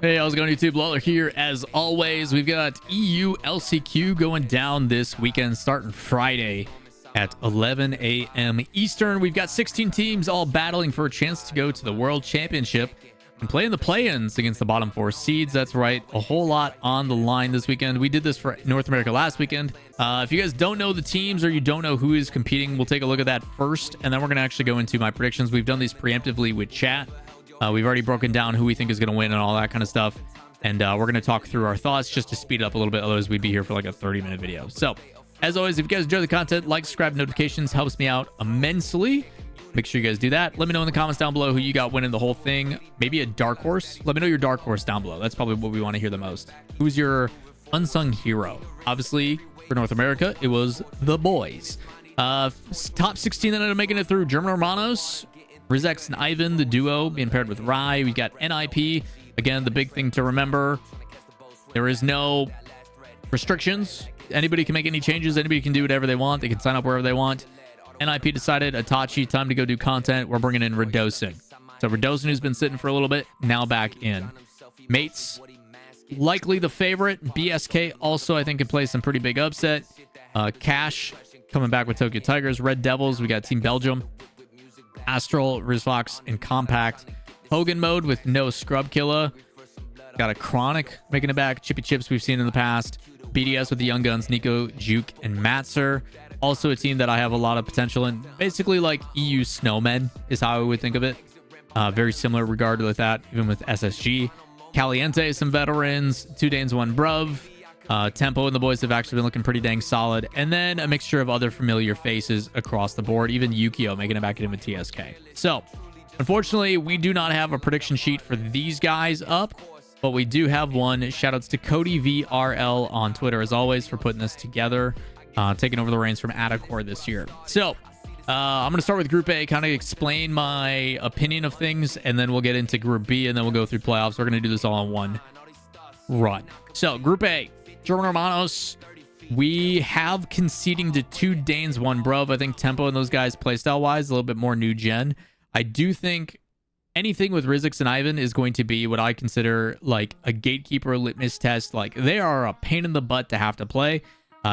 Hey, how's it going, YouTube? Lawler here. As always, we've got EU LCQ going down this weekend, starting Friday at 11 a.m. Eastern. We've got 16 teams all battling for a chance to go to the World Championship and play in the play-ins against the bottom 4 seeds. That's right, a whole lot on the line this weekend. We did this for North America last weekend. If you guys don't know the teams or you don't know who is competing, we'll take a look at that first, and then we're going to actually go into my predictions. We've done these preemptively with chat. We've already broken down who we think is going to win and all that kind of stuff. And we're going to talk through our thoughts just to speed it up a little bit. Otherwise, we'd be here for like a 30-minute video. So, as always, if you guys enjoy the content, like, subscribe, notifications helps me out immensely. Make sure you guys do that. Let me know in the comments down below who you got winning the whole thing. Maybe a dark horse. Let me know your dark horse down below. That's probably what we want to hear the most. Who's your unsung hero? Obviously, for North America, it was the boys. Top 16 that ended up making it through: German Hermanos, Rizex and Ivan, the duo, being paired with Rai. We got NIP. Again, the big thing to remember, there is no restrictions. Anybody can make any changes. Anybody can do whatever they want. They can sign up wherever they want. NIP decided, Itachi, time to go do content. We're bringing in Radosin. So Radosin, who's been sitting for a little bit, now back in. Mates, likely the favorite. BSK also, I think, can play some pretty big upset. Cash coming back with Tokyo Tigers. Red Devils, we got Team Belgium. Astral, Rizfox, and Compact. Hogan mode with no Scrub Killa. Got a Chronic making it back. Chippy Chips we've seen in the past. BDS with the Young Guns, Nico, Juke, and Matzer. Also a team that I have a lot of potential in. Basically like EU Snowmen is how I would think of it. Very similar regard with that, even with SSG. Caliente, some veterans. 2 Danes, 1 Bruv. Tempo and the boys have actually been looking pretty dang solid. And then a mixture of other familiar faces across the board. Even Yukio making it back in with TSK. So, unfortunately, we do not have a prediction sheet for these guys up. But we do have one. Shoutouts to Cody VRL on Twitter, as always, for putting this together. Taking over the reins from Adacor this year. So, I'm going to start with Group A, kind of explain my opinion of things. And then we'll get into Group B, and then we'll go through playoffs. We're going to do this all in one run. So, Group A. German Hermanos, we have conceding to 2 Danes, 1 Bruv. I think Tempo and those guys, playstyle-wise, a little bit more new gen. I do think anything with Rizix and Ivan is going to be what I consider like a gatekeeper litmus test. Like, they are a pain in the butt to have to play.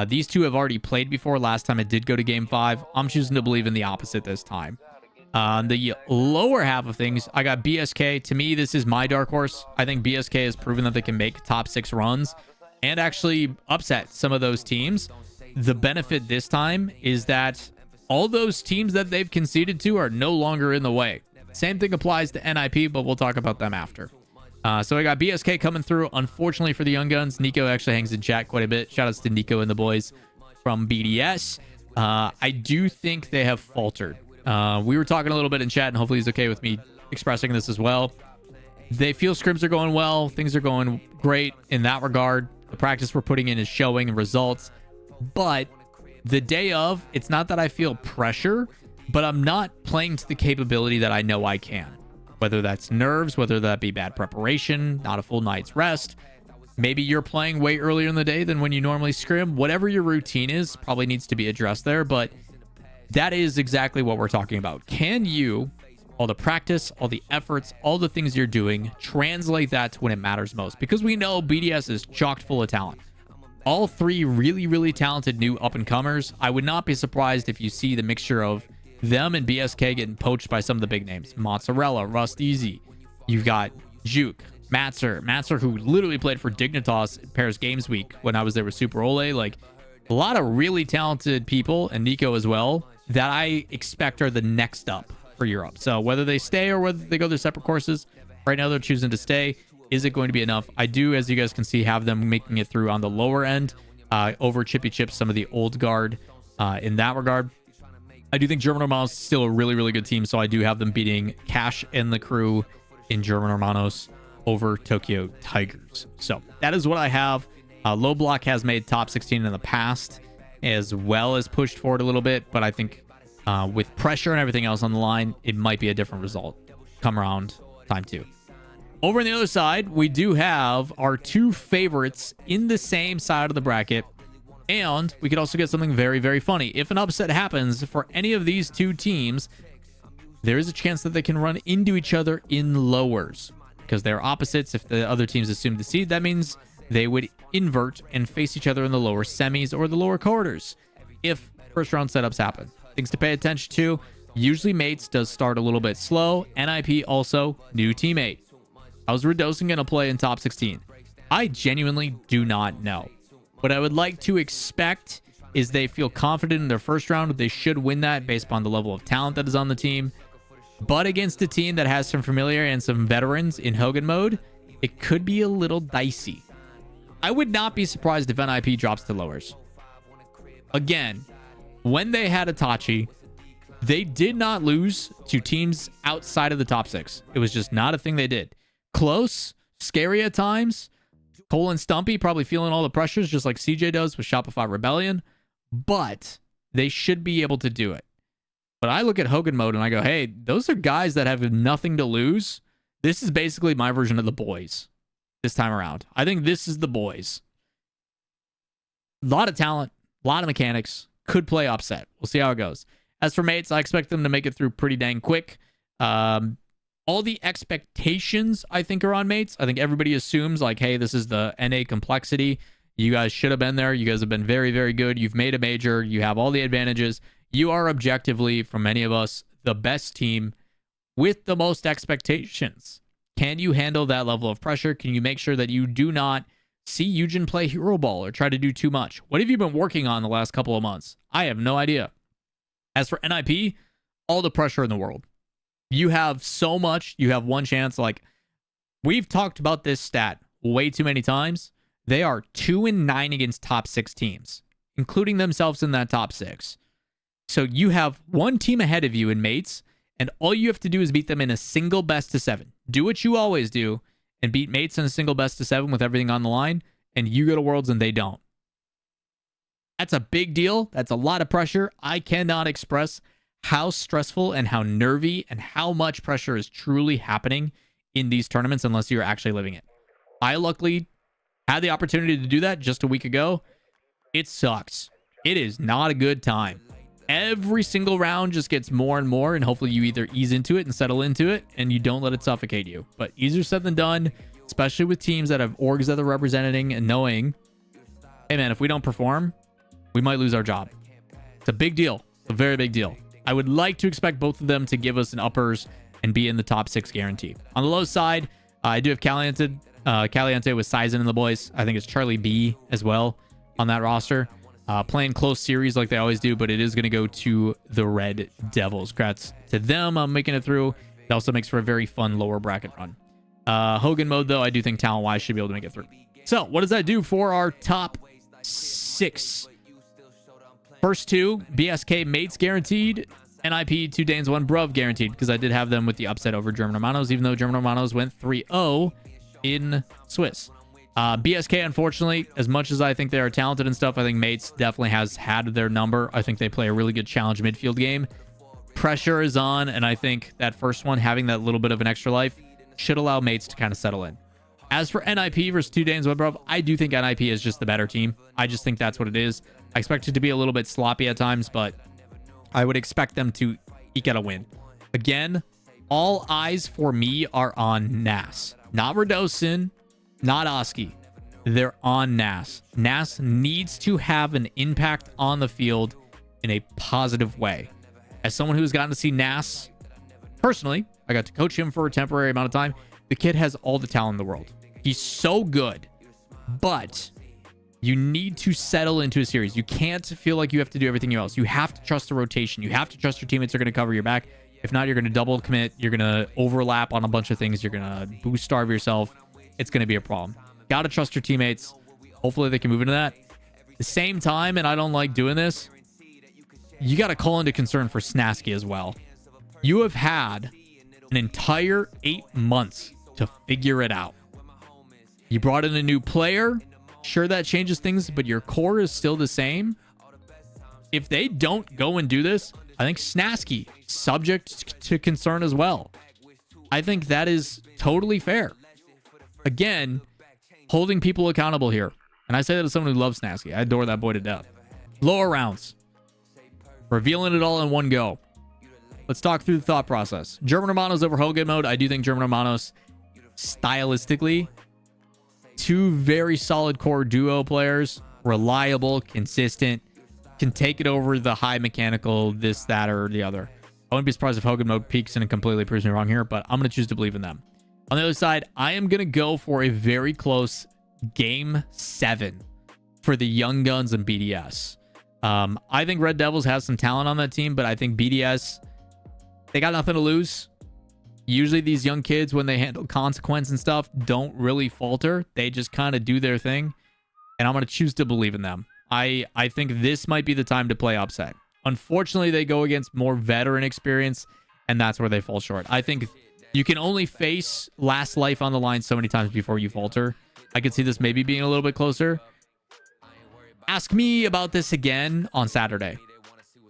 These two have already played before. Last time it did go to Game 5. I'm choosing to believe in the opposite this time. The lower half of things, I got BSK. To me, this is my dark horse. I think BSK has proven that they can make top 6 runs and actually upset some of those teams. The benefit this time is that all those teams that they've conceded to are no longer in the way. Same thing applies to NIP, but we'll talk about them after. So I got BSK coming through. Unfortunately for the Young Guns, Nico actually hangs in chat quite a bit. Shoutouts to Nico and the boys from BDS. I do think they have faltered. We were talking a little bit in chat, and hopefully he's okay with me expressing this as well. They feel scrims are going well. Things are going great in that regard. The practice we're putting in is showing results. But the day of, it's not that I feel pressure, but I'm not playing to the capability that I know I can. Whether that's nerves, whether that be bad preparation, not a full night's rest. Maybe you're playing way earlier in the day than when you normally scrim. Whatever your routine is probably needs to be addressed there. But that is exactly what we're talking about. Can you, all the practice, all the efforts, all the things you're doing, translate that to when it matters most? Because we know BDS is chocked full of talent. All 3 really, really talented new up-and-comers. I would not be surprised if you see the mixture of them and BSK getting poached by some of the big names. Mozzarella, Rust Easy. You've got Juke, Matzer, who literally played for Dignitas Paris Games Week when I was there with Super Ole. Like, a lot of really talented people, and Nico as well, that I expect are the next up for Europe. So whether they stay or whether they go their separate courses, right now they're choosing to stay. Is it going to be enough? I do, as you guys can see, have them making it through on the lower end over Chippy Chips, some of the old guard in that regard. I do think German Hermanos is still a really, really good team, so I do have them beating Cash and the crew in German Hermanos over Tokyo Tigers. So that is what I have. Low Block has made top 16 in the past, as well as pushed forward a little bit, but I think with pressure and everything else on the line, it might be a different result come around time 2. Over on the other side, we do have our 2 favorites in the same side of the bracket. And we could also get something very, very funny. If an upset happens for any of these 2 teams, there is a chance that they can run into each other in lowers. because they're opposites. If the other teams assume the seed, that means they would invert and face each other in the lower semis or the lower quarters if first round setups happen. Things to pay attention to. Usually mates does start a little bit slow. NIP also new teammate. How's Radosin going to play in top 16? I genuinely do not know. What I would like to expect is they feel confident in their first round. They should win that based upon the level of talent that is on the team. But against a team that has some familiarity and some veterans in Hogan mode, it could be a little dicey. I would not be surprised if NIP drops to lowers. Again, when they had Itachi, they did not lose to teams outside of the top 6. It was just not a thing they did. Close, scary at times. Cole and Stumpy probably feeling all the pressures just like CJ does with Shopify Rebellion, but they should be able to do it. But I look at Hogan mode and I go, hey, those are guys that have nothing to lose. This is basically my version of the boys this time around. I think this is the boys. A lot of talent, a lot of mechanics, could play upset. We'll see how it goes. As for mates, I expect them to make it through pretty dang quick. All the expectations, I think, are on mates. I think everybody assumes, like, hey, this is the NA complexity. You guys should have been there. You guys have been very, very good. You've made a major. You have all the advantages. You are objectively, from many of us, the best team with the most expectations. Can you handle that level of pressure? Can you make sure that you do not see Eugen play hero ball or try to do too much? What have you been working on the last couple of months? I have no idea. As for NIP, all the pressure in the world. You have so much. You have one chance. Like, we've talked about this stat way too many times. They are 2-9 against top 6 teams, including themselves in that top 6. So you have one team ahead of you in mates, and all you have to do is beat them in a single best of 7. Do what you always do and beat mates in a single best of 7 with everything on the line, and you go to Worlds and they don't. That's a big deal. That's a lot of pressure. I cannot express how stressful and how nervy and how much pressure is truly happening in these tournaments unless you're actually living it. I luckily had the opportunity to do that just a week ago. It sucks. It is not a good time. Every single round just gets more and more, and hopefully you either ease into it and settle into it and you don't let it suffocate you. But easier said than done, especially with teams that have orgs that they're representing and knowing, hey man, if we don't perform, we might lose our job. It's a big deal. It's a very big deal. I would like to expect both of them to give us an uppers and be in the top 6 guarantee. On the low side, I do have Caliente with Sizen and the boys. I think it's Charlie B as well on that roster. Playing close series like they always do, but it is going to go to the Red Devils. Congrats to them on making it through. It also makes for a very fun lower bracket run. Hogan mode, though, I do think talent-wise should be able to make it through. So, what does that do for our top 6? First 2, BSK mates guaranteed. NIP 2 Danes 1 Bruv guaranteed, because I did have them with the upset over German Hermanos, even though German Hermanos went 3-0 in Swiss. BSK, unfortunately, as much as I think they are talented and stuff, I think mates definitely has had their number. I think they play a really good challenge midfield game. Pressure is on, and I think that first one, having that little bit of an extra life, should allow mates to kind of settle in. As for NIP versus 2 Danes 1 Bruv, I do think NIP is just the better team. I just think that's what it is. I expect it to be a little bit sloppy at times, but I would expect them to eke out a win. Again, all eyes for me are on Nas. Not Radosin, not Oski. They're on Nas. Nas needs to have an impact on the field in a positive way. As someone who's gotten to see Nas personally, I got to coach him for a temporary amount of time. The kid has all the talent in the world. He's so good, but you need to settle into a series. You can't feel like you have to do everything else. You have to trust the rotation. You have to trust your teammates are going to cover your back. If not, you're going to double commit. You're going to overlap on a bunch of things. You're going to boost starve yourself. It's going to be a problem. Got to trust your teammates. Hopefully they can move into that. At the same time, and I don't like doing this, you got to call into concern for Snasky as well. You have had an entire 8 months to figure it out. You brought in a new player. Sure, that changes things, but your core is still the same. If they don't go and do this, I think Snasky subject to concern as well. I think that is totally fair. Again, holding people accountable here. And I say that as someone who loves Snasky. I adore that boy to death. Lower rounds. Revealing it all in one go. Let's talk through the thought process. German Hermanos over Hogan mode. I do think German Hermanos stylistically. Two very solid core duo players, reliable, consistent, can take it over the high mechanical, this, that, or the other. I wouldn't be surprised if Hogan Mode peaks and completely proves me wrong here, but I'm going to choose to believe in them. On the other side, I am going to go for a very close Game 7 for the Young Guns and BDS. I think Red Devils has some talent on that team, but I think BDS, they got nothing to lose. Usually these young kids, when they handle consequence and stuff, don't really falter. They just kind of do their thing, and I'm going to choose to believe in them. I think this might be the time to play upset. Unfortunately, they go against more veteran experience, and that's where they fall short. I think you can only face last life on the line so many times before you falter. I could see this maybe being a little bit closer. Ask me about this again on Saturday.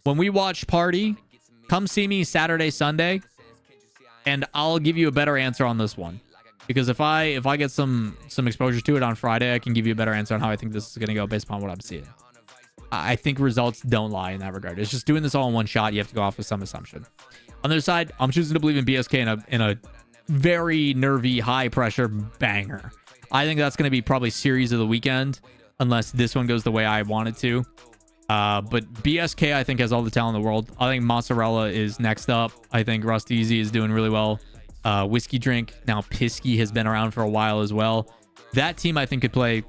When we watch Party, come see me Saturday, Sunday, and I'll give you a better answer on this one. Because if I get some exposure to it on Friday, I can give you a better answer on how I think this is going to go based upon what I'm seeing. I think results don't lie in that regard. It's just doing this all in one shot. You have to go off with some assumption. On the other side, I'm choosing to believe in BSK in a very nervy, high-pressure banger. I think that's going to be probably series of the weekend, unless this one goes the way I want it to. But BSK, I think, has all the talent in the world. I think Mozzarella is next up. I think Rusty Easy is doing really well. Whiskey Drink, now Pisky, has been around for a while as well. That team, I think, could play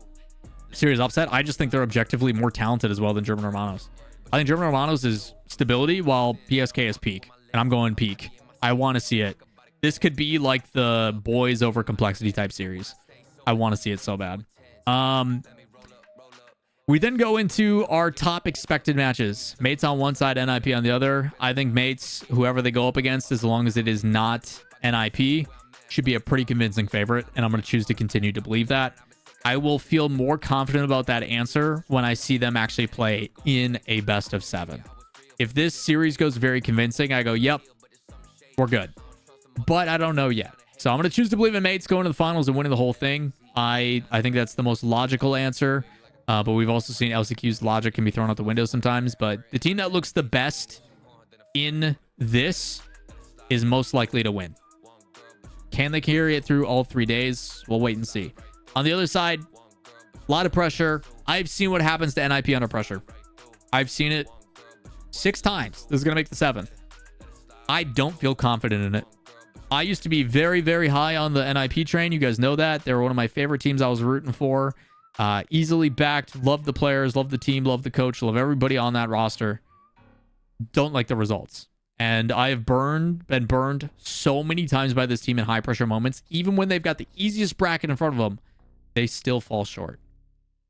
serious upset. I just think they're objectively more talented as well than German Hermanos. I think German Hermanos is stability, while PSK is peak. And I'm going peak. I want to see it. This could be like the boys over complexity type series. I want to see it so bad. We then go into our top expected matches. Mates on one side, NIP on the other. I think Mates, whoever they go up against, as long as it is not NIP, should be a pretty convincing favorite, and I'm going to choose to continue to believe that. I will feel more confident about that answer when I see them actually play in a best of 7. If this series goes very convincing, I go, yep, we're good. But I don't know yet. So I'm going to choose to believe in Mates going to the finals and winning the whole thing. I think that's the most logical answer. But we've also seen LCQ's logic can be thrown out the window sometimes. But the team that looks the best in this is most likely to win. Can they carry it through all 3 days? We'll wait and see. On the other side, a lot of pressure. I've seen what happens to NIP under pressure. I've seen it 6 times. This is going to make the 7th. I don't feel confident in it. I used to be very, very high on the NIP train. You guys know that. They were one of my favorite teams I was rooting for. Easily backed. Love the players. Love the team. Love the coach. Love everybody on that roster. Don't like the results. And I have been burned so many times by this team in high pressure moments. Even when they've got the easiest bracket in front of them, they still fall short.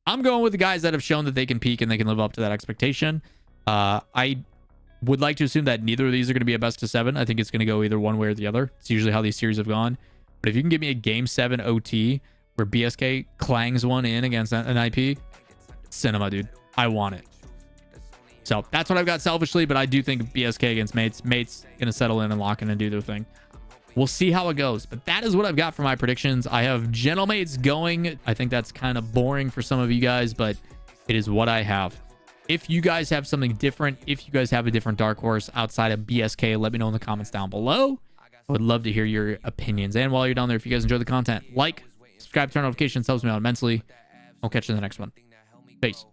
I'm going with the guys that have shown that they can peak and they can live up to that expectation. I would like to assume that neither of these are going to be a best of 7. I think it's going to go either one way or the other. It's usually how these series have gone. But if you can give me a Game 7 OT where BSK clangs one in against NIP, cinema, dude. I want it. So that's what I've got selfishly, but I do think BSK against Mates. Mates going to settle in and lock in and do their thing. We'll see how it goes. But that is what I've got for my predictions. I have Gentlemates going. I think that's kind of boring for some of you guys, but it is what I have. If you guys have something different, if you guys have a different dark horse outside of BSK, let me know in the comments down below. I would love to hear your opinions. And while you're down there, if you guys enjoy the content, like, subscribe, turn notifications, helps me out immensely. I'll catch you in the next one. Peace.